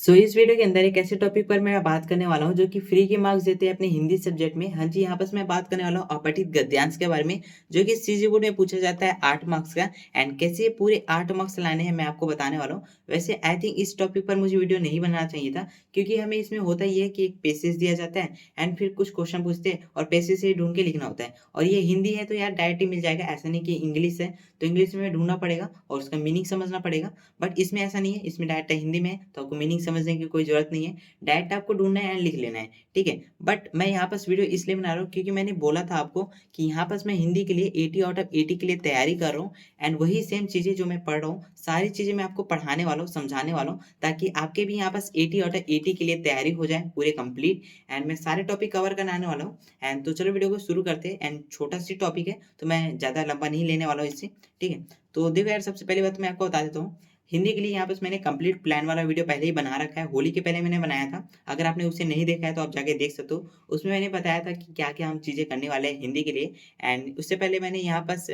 इस वीडियो के अंदर एक ऐसे टॉपिक पर मैं बात करने वाला हूँ जो कि फ्री के मार्क्स देते हैं अपने हिंदी सब्जेक्ट में। हाँ जी, यहाँ पर मैं बात करने वाला हूँ अपठित गद्यांश के बारे में, जो कि सीजी बोर्ड में पूछा जाता है 8 मार्क्स का। एंड कैसे ये पूरे 8 मार्क्स लाने हैं मैं आपको बताने वाला हूँ। वैसे आई थिंक इस टॉपिक पर मुझे वीडियो नहीं बनाना चाहिए था, क्योंकि हमें इसमें होता ये है कि एक पेसेज दिया जाता है एंड फिर कुछ क्वेश्चन पूछते हैं और पेसेज से ढूंढ के लिखना होता है। और ये हिंदी है तो यार डायरेक्ट ही मिल जाएगा, ऐसा नहीं कि इंग्लिश है तो इंग्लिश में ढूंढना पड़ेगा और उसका मीनिंग समझना पड़ेगा। बट इसमें ऐसा नहीं है, इसमें डायरेक्ट हिंदी में है तो आपको मीनिंग समझने की कोई ज़रूरत नहीं है, डायरेक्ट आपको ढूँढना है एंड लिख लेना है, ठीक है? बट मैं यहाँ पास वीडियो इसलिए बना रहा हूँ क्योंकि मैंने बोला था आपको कि यहाँ पास मैं हिंदी के लिए 80 आउट ऑफ 80 के लिए तैयारी कर रहा हूँ। एंड वही सेम चीज़ें जो मैं पढ़ रहा हूँ, सारी चीज़ें मैं आपको पढ़ाने वाला हूँ, समझाने वाला हूँ, ताकि आपके भी यहाँ पास 80 आउट ऑफ 80 के लिए तैयारी हो जाए पूरे कंप्लीट। एंड मैं सारे टॉपिक कवर करने आने वाला हूँ। एंड तो चलो वीडियो को शुरू करते हैं। एंड छोटा-सी टॉपिक है तो मैं ज़्यादा लंबा नहीं लेने वाला हूँ इससे, ठीक है? तो देखो यार, सबसे पहली बात तो मैं आपको बता देता हूँ, हिंदी के लिए यहाँ बस मैंने कंप्लीट प्लान वाला वीडियो पहले ही बना रखा है, होली के पहले मैंने बनाया था। अगर आपने उसे नहीं देखा है तो आप जाके देख सकते हो। उसमें मैंने बताया था कि क्या-क्या हम चीज़ें करने वाले हैं हिंदी के लिए। एंड उससे पहले मैंने यहाँ पास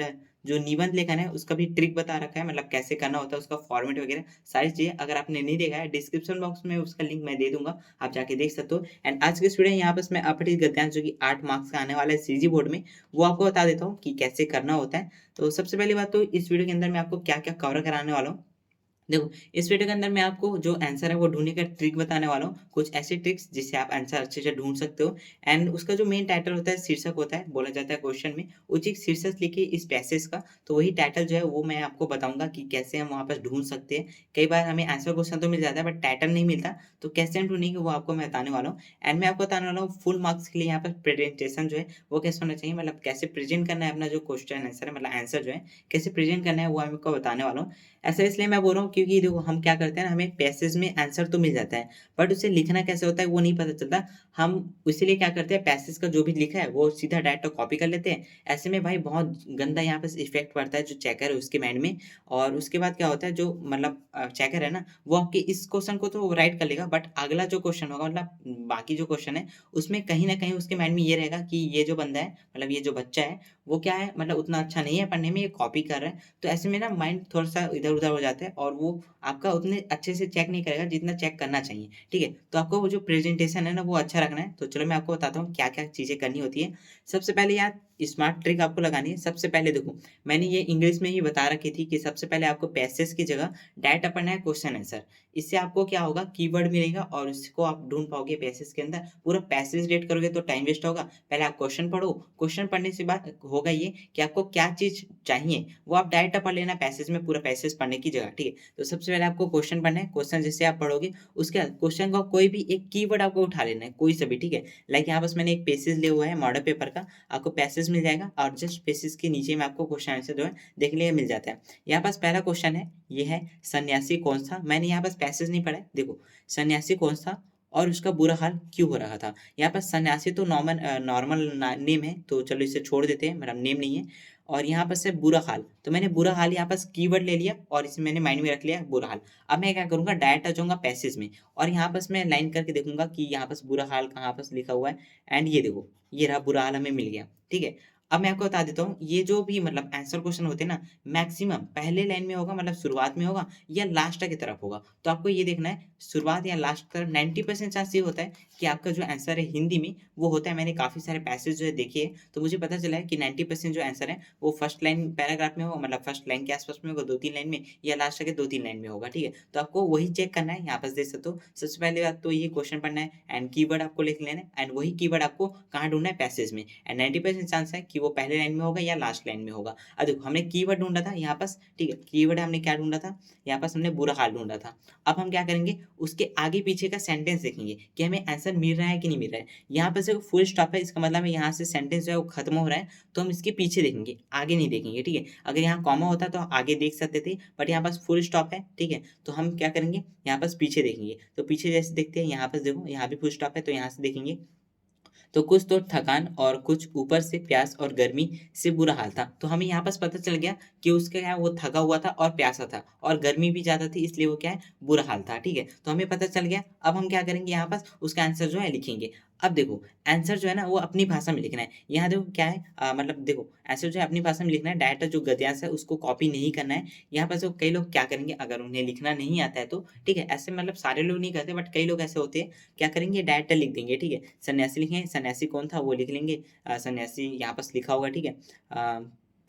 जो निबंध लेखन है उसका भी ट्रिक बता रखा है, मतलब कैसे करना होता है, उसका फॉर्मेट वगैरह सारी चीज़ें। अगर आपने नहीं देखा है, डिस्क्रिप्शन बॉक्स में उसका लिंक मैं दे दूँगा, आप जाके देख सकते हो। एंड आज के स्टूडेंट यहाँ बस मैं अपठित गद्यांश जो कि 8 मार्क्स का आने वाला है सीजी बोर्ड में, वो आपको बता देता हूँ कि कैसे करना होता है। तो सबसे पहली बात तो इस वीडियो के अंदर मैं आपको क्या-क्या कवर कराने वाला हूँ। देखो, इस वीडियो के अंदर मैं आपको जो आंसर है वो ढूँढने का ट्रिक बताने वाला हूँ। कुछ ऐसे ट्रिक्स जिससे आप आंसर अच्छे से ढूँढ सकते हो। एंड उसका जो मेन टाइटल होता है, शीर्षक होता है, बोला जाता है क्वेश्चन में, उचित शीर्षक लिखिए इस पैसेज का। तो वही टाइटल जो है वो मैं आपको बताऊँगा कि कैसे हम वहाँ पर ढूँढ सकते हैं। कई बार हमें आंसर क्वेश्चन तो मिल जाता है बट टाइटल नहीं मिलता, तो कैसे हम ढूँढेंगे वो आपको मैं बताने वाला हूँ। एंड मैं आपको बताने वाला हूँ फुल मार्क्स के लिए यहाँ पर प्रेजेंटेशन जो है वो कैसे होना चाहिए, मतलब कैसे प्रेज़ेंट करना है अपना जो क्वेश्चन आंसर है, मतलब आंसर जो है कैसे प्रेज़ेंट करना है वो मैं आपको बताने वाला हूँ। ऐसा इसलिए मैं बोल रहा हूँ क्योंकि देखो, हम क्या करते हैं ना, हमें पैसेज में आंसर तो मिल जाता है, बट उसे लिखना कैसे होता है वो नहीं पता चलता। हम इसीलिए क्या करते हैं, पैसेज का जो भी लिखा है वो सीधा डायरेक्ट कॉपी कर लेते हैं। ऐसे में भाई बहुत गंदा यहाँ पे इफेक्ट पड़ता है जो चेकर है उसके माइंड में। और उसके बाद क्या होता है, जो मतलब चेकर है ना, वो आपके इस क्वेश्चन को तो राइट कर लेगा, बट अगला जो क्वेश्चन होगा, मतलब बाकी जो क्वेश्चन है उसमें कहीं ना कहीं उसके माइंड में ये रहेगा कि ये जो बंदा है, मतलब ये जो बच्चा है, वो क्या है, मतलब उतना अच्छा नहीं है पढ़ने में, ये कॉपी कर रहा है। तो ऐसे में ना माइंड थोड़ा-सा इधर-उधर हो जाता है और वो आपका उतने अच्छे से चेक नहीं करेगा जितना चेक करना चाहिए, ठीक है? तो आपको वो जो प्रेज़ेंटेशन है ना वो अच्छा रखना है। तो चलो मैं आपको बताता हूँ क्या-क्या चीज़ें करनी होती है। सबसे पहले यार, स्मार्ट ट्रिक आपको लगानी है। सबसे पहले देखो, मैंने ये इंग्लिश में ही बता रखी थी कि सबसे पहले आपको पैसेज की जगह डायरेक्ट पढ़ना है क्वेश्चन आंसर। इससे आपको क्या होगा, कीवर्ड मिलेगा और उसको आप ढूँढ पाओगे पैसेज के अंदर। पूरा पैसेज रीड करोगे तो टाइम वेस्ट होगा। पहले आप क्वेश्चन पढ़ो, क्वेश्चन पढ़ने से बाद होगा ये कि आपको क्या चीज़ चाहिए, वो आप डायरेक्ट पढ़ लेना पैसेज में, पूरा पैसेज पढ़ने की जगह, ठीक है? तो सबसे पहले आपको क्वेश्चन पढ़ना है, क्वेश्चन जैसे आप पढ़ोगे, उसके बाद क्वेश्चन का कोई भी एक कीवर्ड आपको उठा लेना है, कोई सा भी, ठीक है? लाइक यहाँ बस मैंने एक पेसेज लिया हुआ है मॉडल पेपर का, आपको पैसेज मिल जाएगा और जस्ट पेसेज के नीचे में आपको क्वेश्चन आंसर जो है देखने के लिए मिल जाता है। यहाँ पास पहला क्वेश्चन है, ये है सन्यासी कौन था? मैंने यहाँ पास पैसेज नहीं पढ़ा है, देखो, सन्यासी कौन था और उसका बुरा हाल क्यों हो रहा था? यहाँ पर सन्यासी तो नॉर्मल नेम है, तो चलो इसे छोड़ देते हैं, मतलब नेम नहीं है। और यहाँ पर से बुरा हाल, तो मैंने बुरा हाल यहाँ पास कीवर्ड ले लिया और इसे मैंने माइंड में रख लिया बुरा हाल। अब मैं क्या करूँगा, डायरेक्ट आ जाऊँगा पैसेज में और यहाँ पास मैं लाइन करके देखूंगा कि यहाँ पास बुरा हाल कहाँ पास लिखा हुआ है। एंड ये देखो, ये रहा बुरा हाल, हमें मिल गया, ठीक है? अब मैं आपको बता देता हूँ, ये जो भी मतलब आंसर क्वेश्चन होते हैं ना, मैक्सिमम पहले लाइन में होगा, मतलब शुरुआत में होगा या लास्ट की तरफ होगा। तो आपको ये देखना है शुरुआत या लास्ट की तरफ। 90% चांस ये होता है कि आपका जो आंसर है हिंदी में वो होता है। मैंने काफ़ी सारे पैसेज जो है देखे हैं, तो मुझे पता चला है कि 90% जो आंसर है वो फर्स्ट लाइन पैराग्राफ में होगा, मतलब फर्स्ट लाइन के आसपास में होगा, 2-3 लाइन में, या लास्ट के 2-3 लाइन में होगा, ठीक है? तो आपको वही चेक करना है, यहाँ पास देख सकते हो। सबसे पहली बात तो ये क्वेश्चन पढ़ना है एंड कीवर्ड आपको लिख लेना है एंड वही कीवर्ड आपको कहाँ ढूँढना है, पैसेज में। एंड 90% चांस है कि वो पहले लाइन में होगा या लास्ट लाइन में होगा। अब देखो, हमने कीवर्ड ढूँढा था यहाँ पास, ठीक है? कीवर्ड हमने क्या ढूँढा था? यहाँ पास हमने बुरा हाल ढूँढा था। अब हम क्या करेंगे, उसके आगे पीछे का सेंटेंस देखेंगे कि हमें आंसर मिल रहा है कि नहीं मिल रहा है। यहाँ पर से फुल स्टॉप है, इसका मतलब है यहाँ से सेंटेंस जो है वो खत्म हो रहा है, तो हम इसके पीछे देखेंगे, आगे नहीं देखेंगे, ठीक है? अगर यहाँ कॉमा होता तो आगे देख सकते थे, बट यहाँ पास फुल स्टॉप है, ठीक है? तो हम क्या करेंगे, यहाँ पास पीछे देखेंगे। तो पीछे जैसे देखते हैं, यहाँ पास देखो, यहाँ भी फुल स्टॉप है, तो यहाँ से देखेंगे तो कुछ तो थकान और कुछ ऊपर से प्यास और गर्मी से बुरा हाल था। तो हमें यहाँ पास पता चल गया कि उसका क्या है, वो थका हुआ था और प्यासा था और गर्मी भी ज़्यादा थी, इसलिए वो क्या है, बुरा हाल था, ठीक है? तो हमें पता चल गया। अब हम क्या करेंगे, यहाँ पास उसका आंसर जो है लिखेंगे। अब देखो, आंसर जो है ना वो अपनी भाषा में लिखना है। यहाँ देखो क्या है, मतलब देखो आंसर जो है अपनी भाषा में लिखना है, डायरेक्ट जो गद्यांश है उसको कॉपी नहीं करना है। यहाँ पर जो कई लोग क्या करेंगे, अगर उन्हें लिखना नहीं आता है तो ठीक है, ऐसे मतलब सारे लोग नहीं करते बट कई लोग ऐसे होते हैं, क्या करेंगे डायरेक्ट लिख देंगे, ठीक है। सन्यासी लिखेंगे, सन्यासी कौन था वो लिख लेंगे, सन्यासी यहाँ पास लिखा होगा, ठीक है।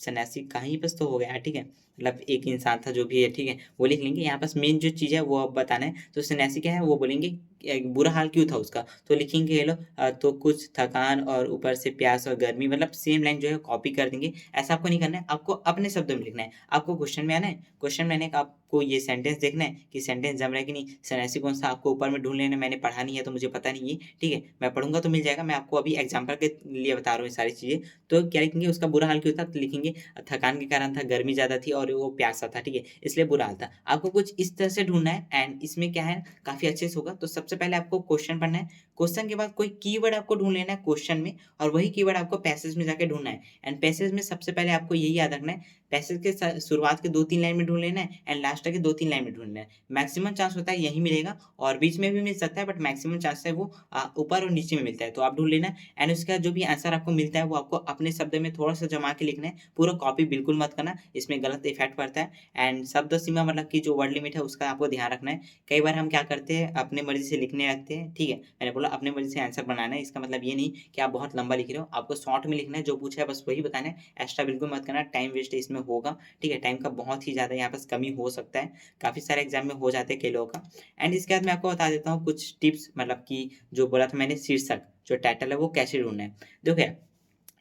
सन्यासी कहीं पास तो हो गया, ठीक है, मतलब एक इंसान था जो भी है, ठीक है, वो लिख लेंगे। यहाँ पास मेन जो चीज़ है वो अब बताना है, तो सन्यासी क्या है वो बोलेंगे बुरा हाल क्यों था उसका, तो लिखेंगे ये लोग तो कुछ थकान और ऊपर से प्यास और गर्मी, मतलब सेम लाइन जो है कॉपी कर देंगे। ऐसा आपको नहीं करना है, आपको अपने शब्दों में लिखना है। आपको क्वेश्चन में आना है, क्वेश्चन में आने का आपको ये सेंटेंस देखना है कि सेंटेंस जम रहा है कि नहीं, सन्यासी कौन सा आपको ऊपर में ढूंढ लेना है। मैंने पढ़ा नहीं है तो मुझे पता नहीं है, ठीक है, मैं पढ़ूंगा तो मिल जाएगा। मैं आपको अभी एग्जाम्पल के लिए बता रहा हूँ ये सारी चीज़ें। तो क्या लिखेंगे, उसका बुरा हाल क्यों था, तो लिखेंगे थकान के कारण था, गर्मी ज़्यादा थी और वो प्यासा था, ठीक है, इसलिए बुरा हाल था। आपको कुछ इस तरह से ढूंढना है एंड इसमें क्या है काफ़ी अच्छे से होगा। तो सबसे पहले आपको क्वेश्चन पढ़ना है, क्वेश्चन के बाद कोई कीवर्ड आपको ढूंढ लेना है क्वेश्चन में, और वही कीवर्ड आपको पैसेज में जाके ढूंढना है। एंड पैसेज में सबसे पहले आपको यही याद रखना है, पैसेज के शुरुआत के 2-3 लाइन में ढूंढ लेना है एंड लास्ट के 2-3 लाइन में ढूंढ लेना है। मैक्सिमम चांस होता है यही मिलेगा, और बीच में भी मिल सकता है बट मैक्सिमम चांस है वो ऊपर और नीचे में मिलता है, तो आप ढूंढ लेना। एंड उसका जो भी आंसर आपको मिलता है वो आपको अपने शब्द में थोड़ा सा जमा के लिखना है, पूरा कॉपी बिल्कुल मत करना, इसमें गलत इफेक्ट पड़ता है। एंड शब्द सीमा मतलब कि जो वर्ड लिमिट है उसका आपको ध्यान रखना है। कई बार हम क्या करते हैं, अपने मर्जी से लिखने लगते हैं, ठीक है, मैंने बोला अपने मर्जी से आंसर बनाना है, इसका मतलब ये नहीं कि आप बहुत लंबा लिख रहे हो, आपको शॉर्ट में लिखना है, जो पूछा है बस वही बताना है, एक्स्ट्रा बिल्कुल मत करना, टाइम वेस्ट इसमें होगा, ठीक है, टाइम का बहुत ही ज़्यादा यहाँ पास कमी हो सकता है, काफ़ी सारे एग्जाम में हो जाते हैं कई लोगों का। एंड इसके बाद मैं आपको बता देता हूँ कुछ टिप्स, मतलब कि जो बोला था मैंने शीर्षक जो टाइटल है वो कैसे ढूंढना है। देखो यार,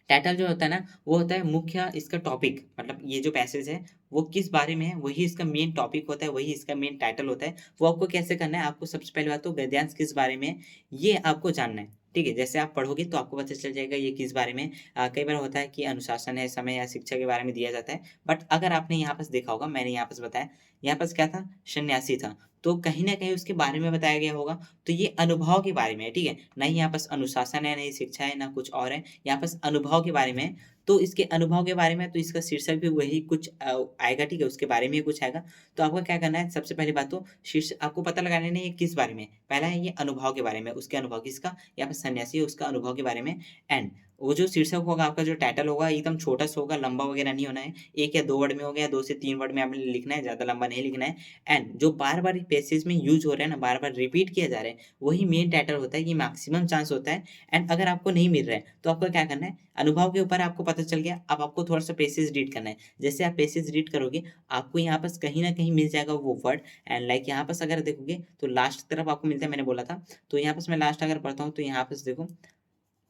टाइटल जो होता है ना वो होता है मुख्य इसका टॉपिक, मतलब ये जो पैसेज है वो किस बारे में है वही इसका मेन टॉपिक होता है, वही इसका मेन टाइटल होता है। वो आपको कैसे करना है, आपको सबसे पहले बात तो गद्यांश किस बारे में है ये आपको जानना है, ठीक है। जैसे आप पढ़ोगे तो आपको पता चल जाएगा ये किस बारे में है। कई बार होता है कि अनुशासन है, समय या शिक्षा के बारे में दिया जाता है, बट अगर आपने यहाँ पास देखा होगा, मैंने यहाँ पास बताया, यहाँ पास क्या था, सन्यासी था, तो कहीं ना कहीं उसके बारे में बताया गया होगा, तो ये अनुभव के बारे में है, ठीक है, ना ही यहाँ पास अनुशासन है, नहीं शिक्षा है, ना कुछ और है, यहाँ पास अनुभव के बारे में है। तो इसके अनुभव के बारे में तो इसका शीर्षक भी वही कुछ आएगा, ठीक है, उसके बारे में ही कुछ आएगा। तो आपको क्या करना है, सबसे पहली बात तो शीर्ष आपको पता लगाना है ये किस बारे में है। पहला है ये अनुभव के बारे में, उसके अनुभव किसका, यहाँ पर सन्यासी है उसका अनुभव के बारे में। एंड वो जो शीर्षक होगा आपका, जो टाइटल होगा एकदम छोटा सा होगा, लंबा वगैरह नहीं होना है, 1 या 2 वर्ड में हो गया, 2 से 3 वर्ड में आपने लिखना है, ज़्यादा लंबा नहीं लिखना है। एंड जो बार बार पैसेज में यूज हो रहा है ना, बार बार रिपीट किया जा रहा है, वही मेन टाइटल होता है, ये मैक्सिमम चांस होता है। एंड अगर आपको नहीं मिल रहा है तो आपको क्या करना है, अनुभव के ऊपर आपको पता चल गया, अब आपको थोड़ा सा पैसेज रीड करना है। जैसे आप पैसेज रीड करोगे आपको यहाँ पास कहीं ना कहीं मिल जाएगा वो वर्ड। एंड लाइक यहाँ पास अगर देखोगे तो लास्ट तरफ आपको मिलता है, मैंने बोला था, तो यहाँ पास मैं लास्ट अगर पढ़ता हूँ तो यहाँ पास देखो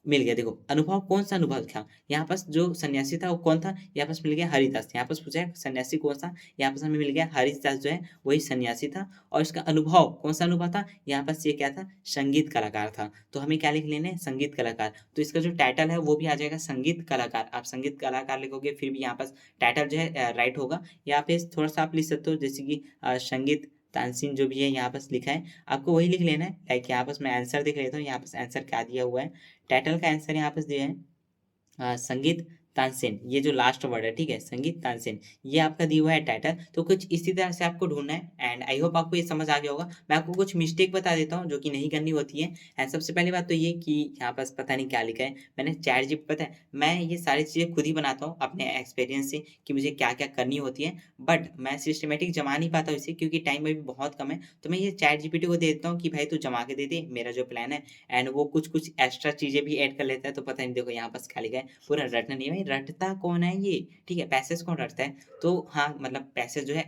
मिल गया। देखो अनुभव कौन सा अनुभव था, यहाँ पास जो सन्यासी था वो कौन था, यहाँ पास मिल गया हरिदास। यहाँ पास पूछा है सन्यासी कौन सा, यहाँ पास हमें मिल गया हरिदास जो है वही सन्यासी था। और इसका अनुभव कौन सा अनुभव था, यहाँ पास ये क्या था, संगीत कलाकार था। तो हमें क्या लिख लेना है, संगीत कलाकार। तो इसका जो टाइटल है वो भी आ जाएगा संगीत कलाकार। आप संगीत कलाकार लिखोगे फिर भी यहाँ पास टाइटल जो है राइट होगा। यहाँ पे थोड़ा सा आप लिख सकते हो, जैसे कि संगीत तानसेन जो भी है यहाँ पास लिखा है, आपको वही लिख लेना है। लाइक यहाँ पास मैं आंसर देख लेता हूँ, यहाँ पास आंसर क्या दिया हुआ है, टाइटल का आंसर यहाँ पास दिया है संगीत तानसेन, ये जो लास्ट वर्ड है, ठीक है, संगीत तानसेन, ये आपका दिया हुआ है टाइटल। तो कुछ इसी तरह से आपको ढूंढना है। एंड आई होप आपको ये समझ आ गया होगा। मैं आपको कुछ मिस्टेक बता देता हूँ जो कि नहीं करनी होती है। एंड सबसे पहली बात तो ये कि यहाँ पास पता नहीं क्या लिखा है, मैंने चैट जी पता है, मैं ये सारी चीज़ें खुद ही बनाता हूँ अपने एक्सपीरियंस से कि मुझे क्या क्या करनी होती है, बट मैं सिस्टमेटिक जमा नहीं पाता हूँ इसे, क्योंकि टाइम भी बहुत कम है। तो मैं ये चैट जीपीटी को दे देता हूँ कि भाई तू जमा के दे दे मेरा जो प्लान है। एंड वो कुछ कुछ एक्स्ट्रा चीज़ें भी ऐड कर लेता है, तो पता नहीं, देखो यहाँ पास क्या लिखा है, पूरा रटना नहीं है भाई, रटता कौन है ये, ठीक है, पैसेज कौन रटता है। तो हाँ, मतलब पैसेज जो है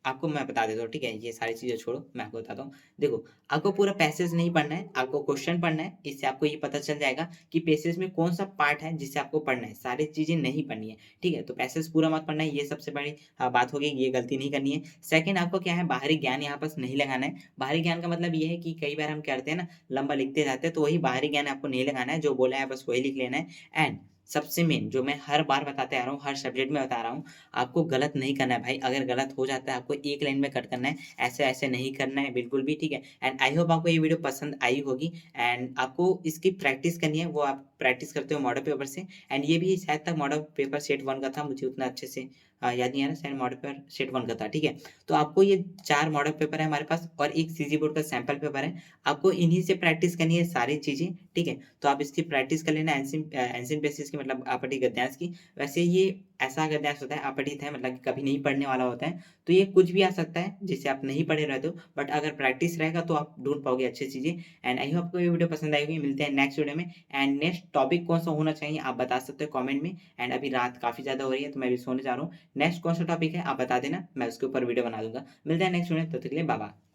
आपको मैं बता देता हूँ, ठीक है, ये सारी चीज़ें छोड़ो, मैं आपको बताता हूँ। देखो, आपको पूरा पैसेज नहीं पढ़ना है, आपको क्वेश्चन पढ़ना है, इससे आपको ये पता चल जाएगा कि पैसेज में कौन सा पार्ट है जिसे आपको पढ़ना है, सारी चीज़ें नहीं पढ़नी है, ठीक है। तो पैसेज पूरा मत पढ़ना है, ये सबसे बड़ी बात होगी, ये गलती नहीं करनी है। सेकंड, आपको क्या है, बाहरी ज्ञान यहाँ पास नहीं लगाना है। बाहरी ज्ञान का मतलब ये है कि कई बार हम क्या करते हैं ना, लंबा लिखते जाते हैं, तो वही बाहरी ज्ञान आपको नहीं लगाना है, जो बोला है बस वही लिख लेना है। एंड सबसे मेन जो मैं हर बार बताते आ रहा हूँ, हर सब्जेक्ट में बता रहा हूँ, आपको गलत नहीं करना है भाई। अगर गलत हो जाता है आपको एक लाइन में कट करना है, ऐसे ऐसे नहीं करना है बिल्कुल भी, ठीक है। एंड आई होप आपको ये वीडियो पसंद आई होगी। एंड आपको इसकी प्रैक्टिस करनी है, वो आप प्रैक्टिस करते हो मॉडल पेपर से। एंड ये भी शायद तक मॉडल पेपर सेट 1 का था, मुझे उतना अच्छे से याद नहीं आ रहा, शायद मॉडल पेपर सेट 1 का था, ठीक है। तो आपको ये 4 मॉडल पेपर है हमारे पास और एक सीजी बोर्ड का सैंपल पेपर है। आपको इन्हीं से प्रैक्टिस करनी है सारी चीज़ें, ठीक है। तो आप इसकी प्रैक्टिस कर लेना एंशिएंट बेसिस की, मतलब आपत्ति गद्यांश की। वैसे ये ऐसा गद्यांश होता है, अपठित है, मतलब कि कभी नहीं पढ़ने वाला होता है। तो ये कुछ भी आ सकता है जिसे आप नहीं पढ़े रहते हो, बट अगर प्रैक्टिस रहेगा तो आप ढूँढ पाओगे अच्छी चीज़ें। एंड आई होप आपको ये वीडियो पसंद आएगी। मिलते हैं नेक्स्ट वीडियो में। एंड नेक्स्ट टॉपिक कौन-सा होना चाहिए आप बता सकते हो कमेंट में। एंड अभी रात काफ़ी ज़्यादा हो रही है तो मैं भी सोने जा रहा हूँ। नेक्स्ट कौन-सा टॉपिक है आप बता देना, मैं उसके ऊपर वीडियो बना दूँगा। मिलते हैं नेक्स्ट वीडियो में, तब तक के लिए बाय बाय।